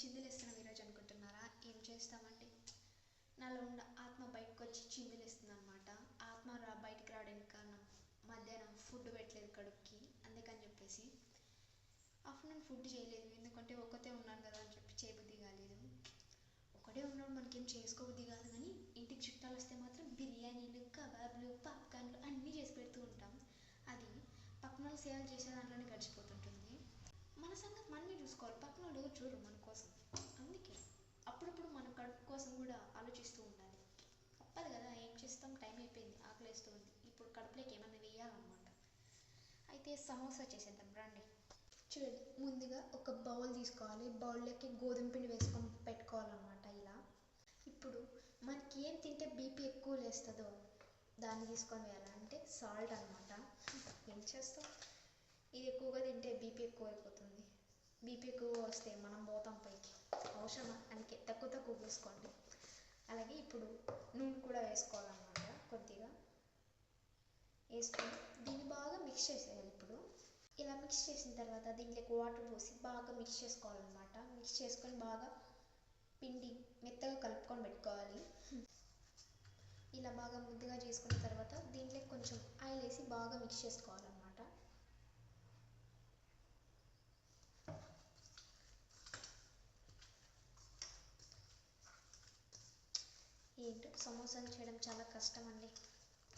చిందులేస్తున్నాం ఈరోజు అనుకుంటున్నారా? ఏం చేస్తామంటే నాలో ఉన్న ఆత్మ బయటకు వచ్చి చిందులేస్తుంది అనమాట. ఆత్మ బయటికి రావడానికి కారణం మధ్యాహ్నం ఫుడ్ పెట్టలేదు కడుపుకి, అందుకని చెప్పేసి ఆఫ్టర్నూన్ ఫుడ్ చేయలేదు. ఎందుకంటే ఒక్కతే ఉన్నాను కదా అని చెప్పి చేయబుద్ధి కాలేదు. ఒకటే ఉన్నాడు మనకేం చేసుకోబుద్ధి కాదు, కానీ ఇంటికి చుట్టాలు వస్తే మాత్రం బిర్యానీలు, కబాబ్లు, పాప్కార్న్లు అన్నీ చేసి పెడుతూ ఉంటాం. అది పక్కన వాళ్ళు సేవలు చేసే దాంట్లోనే గడిచిపోతుంటుంది. మన సంగతి మనమే చూసుకోవాలి, పక్కన వాళ్ళు ఎవరు చూడరు మన కోసం. అందుకే అప్పుడప్పుడు మన కడుపు కోసం కూడా ఆలోచిస్తూ ఉండాలి. తప్పదు కదా, ఏం చేస్తాం, టైం అయిపోయింది, ఆకలిస్తూ ఉంది. ఇప్పుడు కడుపులోకి ఏమన్నా వేయాలన్నమాట. అయితే సమోసా చేసేద్దాం రండి. చూడండి, ముందుగా ఒక బౌల్ తీసుకోవాలి. బౌల్లోకి గోధుమ పిండి వేసుకొని పెట్టుకోవాలన్నమాట. ఇలా ఇప్పుడు మనకి ఏం తింటే బీపీ ఎక్కువ లేస్తుందో దాన్ని తీసుకొని వేయాలి, అంటే సాల్ట్ అనమాట. ఏం చేస్తాం, ఇది ఎక్కువగా తింటే బీపీ ఎక్కువ అయిపోతుంది. బీపీ ఎక్కువ వస్తే మనం పోతాం పైకి, అవసరమా? అందుకే తక్కువ తక్కువ వేసుకోండి. అలాగే ఇప్పుడు నూనె కూడా వేసుకోవాలన్నమాట. కొద్దిగా వేసుకొని దీన్ని బాగా మిక్స్ చేసేయాలి. ఇప్పుడు ఇలా మిక్స్ చేసిన తర్వాత దీంట్లోకి వాటర్ పోసి బాగా మిక్స్ చేసుకోవాలన్నమాట. మిక్స్ చేసుకొని బాగా పిండి మెత్తగా కలుపుకొని పెట్టుకోవాలి. ఇలా బాగా ముద్దగా చేసుకున్న తర్వాత దీంట్లోకి కొంచెం ఆయిల్ వేసి బాగా మిక్స్ చేసుకోవాలన్నమాట. ఏంటో సమోసాలు చేయడం చాలా కష్టం అండి.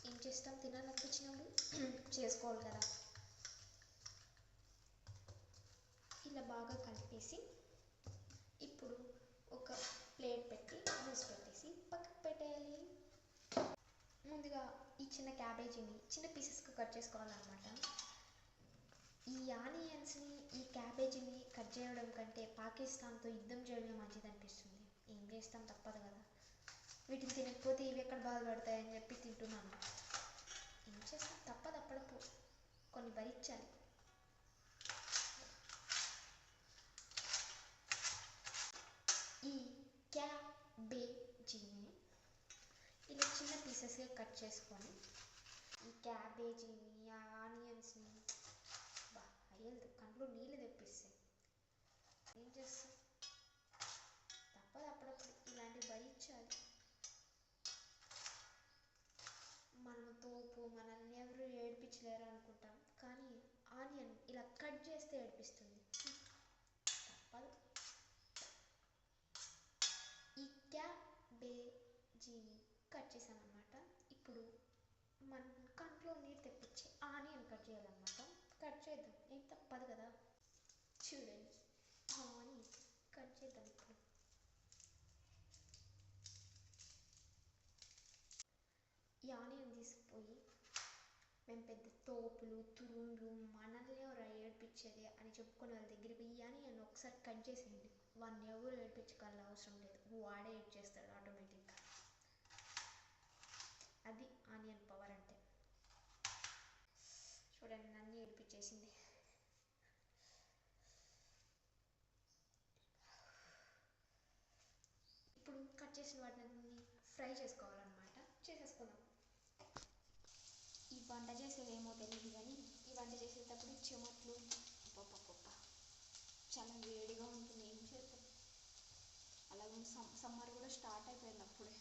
ఏం చేస్తాం, తినాలనిపించినప్పుడు చేసుకోవాలి కదా. ఇలా బాగా కలిపేసి ఇప్పుడు ఒక ప్లేట్ పెట్టి మూసి పెట్టేసి పక్కకు పెట్టేయాలి. ముందుగా ఈ చిన్న క్యాబేజీని చిన్న పీసెస్గా కట్ చేసుకోవాలన్నమాట. ఈ ఆనియన్స్ని, ఈ క్యాబేజీని కట్ చేయడం కంటే పాకిస్తాన్తో యుద్ధం చేయడం మంచిది అనిపిస్తుంది. ఏం చేస్తాం, తప్పదు కదా. వీటిని తినకపోతే ఇవి ఎక్కడ బాధపడతాయని చెప్పి తింటున్నాను. ఏం చేస్తాం, తప్పదు, అప్పుడప్పుడు కొన్ని భరించాలి. ఈ క్యాబేజీని ఇలా చిన్న పీసెస్గా కట్ చేసుకొని ఈ క్యాబేజీని, ఆనియన్స్ని అయ్యలేదు కంట్లో నీళ్ళు తెప్పిస్తాయి. ఏం చేస్తాం, తప్పదు, అప్పుడప్పుడు ఇలాంటివి భరించాలి. మన తోపు మనల్ని ఎవరు ఏడిపించలేరు అనుకుంటాం, కానీ ఆనియన్ ఇలా కట్ చేస్తే ఏడిపిస్తుంది. తప్పదు. ఈ క్యాబేజీని కట్ చేసాను అనమాట. ఇప్పుడు మన కంట్లో నీరు తెప్పించి ఆనియన్ కట్ చేయాలన్నమాట. కట్ చేద్దాం, ఏం తప్పదు కదా. చూడండి, ఆనియన్ కట్ చేద్దాం. ఇప్పుడు ఈ ఆనియన్ తీసుకుపోయి మేము పెద్ద తోపులు తురుములు మనల్ని ఎవరు ఏడిపించేది అని చెప్పుకునే వాళ్ళ దగ్గర పోయి ఈ ఆనియన్ ఒకసారి కట్ చేసేయండి. వాడిని ఎవరు ఏడిపించగల అవసరం లేదు, వాడే ఏడ్ చేస్తాడు ఆటోమేటిక్గా. అది ఆనియన్ పవర్ అంటే. చూడండి, నన్ను ఏడిపించేసింది. ఇప్పుడు కట్ చేసిన వాటిని ఫ్రై చేసుకోవాలన్నమాట. చేసేసుకుందాం. ఈ వంట చేసేది ఏమో తెలియదు, కానీ ఈ వంట చేసేటప్పుడు చెమట్లు పప్ప చాలా వేడిగా ఉంటుంది. ఏం చేద్దాం, అలాగే సమ్మర్ కూడా స్టార్ట్ అయిపోయింది అప్పుడే.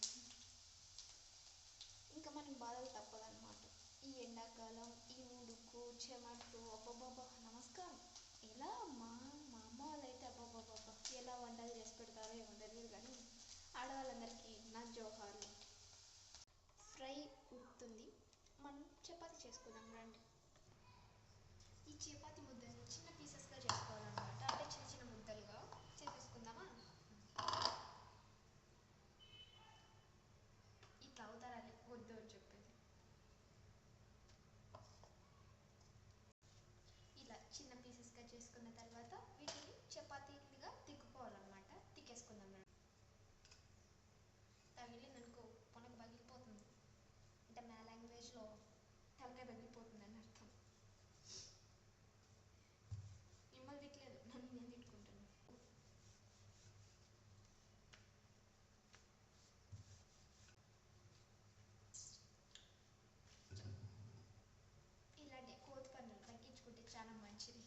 ఇంకా మనకి బాధలు తప్పదన్నమాట. ఈ ఎండాకాలం, ఈ ఉడుకు, చెమట్లు, అబ్బబ్బబ్బా నమస్కారం. ఎలా మా అమ్మ వాళ్ళైతే అబ్బబ్బబ్బా ఎలా వంటలు చేసి పెడతారో ఏమో తెలియదు, కానీ ఆడవాళ్ళందరికీ నా జోహార్లు. ఫ్రై ఉడుకుతుంది, మనం చపాతీ చేసుకుందాం రండి. ఈ చపాతీ ముద్దల్ని చిన్న పీసెస్గా చేసుకోవాలన్నమాట. అంటే చిన్న చిన్న ముద్దలుగా చేసేసుకుందామా. ఇట్లా అవుతారని వద్దు అని చెప్పేది. ఇలా చిన్న పీసెస్గా చేసుకున్న తర్వాత వీటిని చపాతీలుగా తిక్కుకోవాలన్నమాట. తిక్కేసుకుందాం రండి. తగిలిందనుకో పొనకు పగిలిపోతుంది, అంటే మా లాంగ్వేజ్లో తలకాయ పగిలిపోతుంది అని అర్థం. మిమ్మల్ని తిట్టలేదు, నన్ను నేను తిట్టుకుంటాను. ఇలాంటి కోతి పనులు తగ్గించుకుంటే చాలా మంచిది.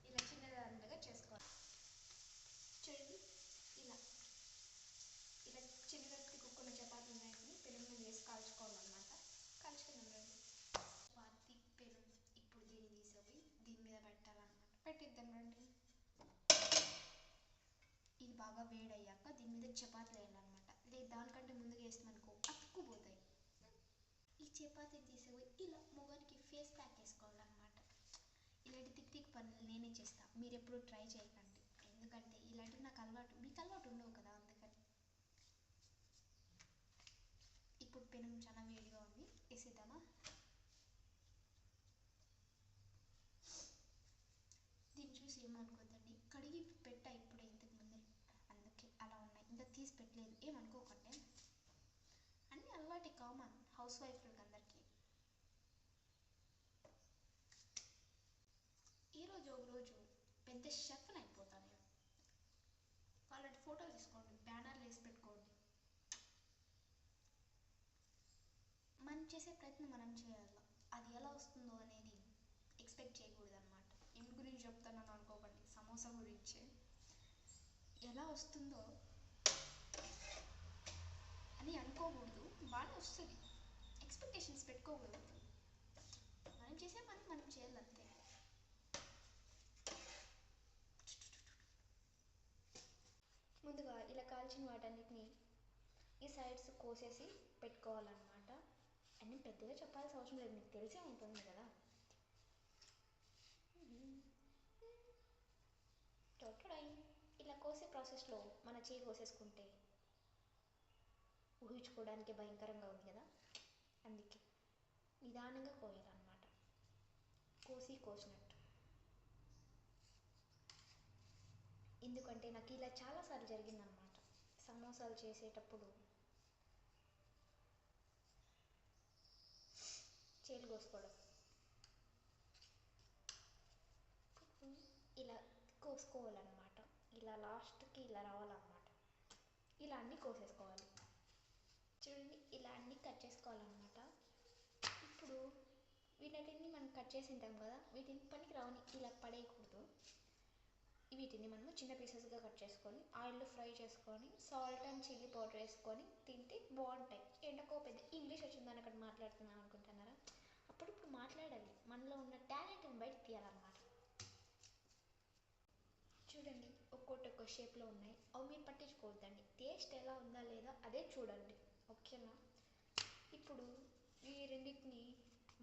ఇలా చిన్నదానిగా చేసుకోవాలి. బాగా వేడయ్యాక దీని మీద చపాతీలు వేయాలన్నమాట. లేదు దానికంటే ముందుగా వేస్తామనుకో అతుక్కుపోతాయి. ఈ చపాతీని తీసేపోయి ఇలా మొగానికి ఫేస్ ప్యాక్ వేసుకోవాలన్నమాట. ఇలాంటి తిక్ తిక్ పనులు నేనే చేస్తాను, మీరు ఎప్పుడు ట్రై చేయకండి. ఎందుకంటే ఇలాంటివి నాకు అలవాటు, మీకు అలవాటు ఉండవు కదా, అందుకని. ఇప్పుడు పెనం చాలా వేడిగా ఉంది, వేసేద్దామా? దీన్ని చూసి ఏమనుకోద్దండి, కడిగి పెట్టా ఇప్పుడే ఇంతకు ముందే, అందుకే అలా ఉన్నాయి, ఇంకా తీసి పెట్టలేదు, ఏమనుకోకండి. అన్నీ అలవాటు, కామన్ హౌస్ వైఫ్లకు అందరికీ. ఈరోజు ఒకరోజు పెద్ద షెఫ్ని అయిపోతాను నేను. వాళ్ళంటి ఫోటోలు తీసుకోండి, బ్యానర్లు వేసి పెట్టుకోండి. మనం చేసే ప్రయత్నం మనం చేయాలి, అది ఎలా వస్తుందో అనేది ఎక్స్పెక్ట్ చేయకూడదు అనమాట. ఇంటి గురించి చెప్తానని అనుకోకండి, సమోసా గురించి. ఎలా వస్తుందో అని అనుకోకూడదు, బాగానే వస్తుంది, ఎక్స్పెక్టేషన్స్ పెట్టుకోకూడదు. మనం చేసే పని మనం చేయాలి అంతే. ముందుగా ఇలా కాల్చిన వాటన్నిటిని ఈ సైడ్స్ కోసేసి పెట్టుకోవాలన్నమాట. అన్నీ పెద్దగా చెప్పాల్సిన అవసరం లేదు, మీకు తెలిసే ఉంటుంది కదా. ఇలా కోసే ప్రాసెస్లో మన చేయి కోసేసుకుంటే ఊహించుకోవడానికి భయంకరంగా ఉంది కదా, అందుకే నిదానంగా కోయాలన్నమాట, కోసినట్టు. ఎందుకంటే నాకు ఇలా చాలాసార్లు జరిగిందనమాట. సమోసాలు చేసేటప్పుడు చేతులు కోసుకోవడం, ఇలా కోసుకోవాలన్నమాట. ఇలా లాస్ట్కి ఇలా రావాలన్నమాట. ఇలా అన్నీ కోసేసుకోవాలి. చూడండి, ఇలా అన్నీ కట్ చేసుకోవాలన్నమాట. ఇప్పుడు వీటిని మనం కట్ చేసి ఉంటాం కదా, వీటిని పనికి రావని ఇలా పడేయకూడదు. వీటిని మనము చిన్న పీసెస్గా కట్ చేసుకొని ఆయిల్లో ఫ్రై చేసుకొని సాల్ట్ అండ్ చిల్లీ పౌడర్ వేసుకొని తింటే బాగుంటాయి. ఎండకో పెద్ద ఇంగ్లీష్ వచ్చిందని అక్కడ మాట్లాడుతున్నాం అనుకుంటున్నారా? అప్పుడప్పుడు మాట్లాడాలి, మనలో ఉన్న టాలెంట్ని బయట తీయాలన్నమాట. చూడండి, ఒక్కొక్క షేప్లో ఉన్నాయి, అవి మీరు పట్టించుకోవద్దండి. టేస్ట్ ఎలా ఉందా లేదా అదే చూడండి, ఓకేనా? ఇప్పుడు ఈ రెండింటిని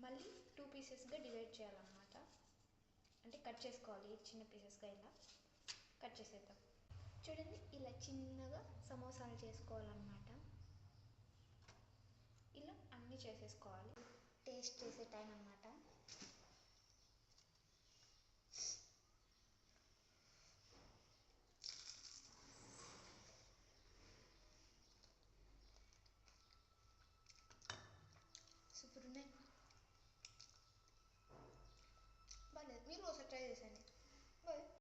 మళ్ళీ 2 పీసెస్గా డివైడ్ చేయాలన్నమాట. అంటే కట్ చేసుకోవాలి, చిన్న పీసెస్గా ఇలా కట్ చేసేద్దాం. చూడండి, ఇలా చిన్నగా సమోసాలు చేసుకోవాలన్నమాట. ఇలా అన్నీ చేసేసుకోవాలి. టేస్ట్ చేసే టైం అన్నమాట. సూపర్ ఉన్నాయి, బాగాలేదు, మీరు ఒకసారి ట్రై చేసేయండి.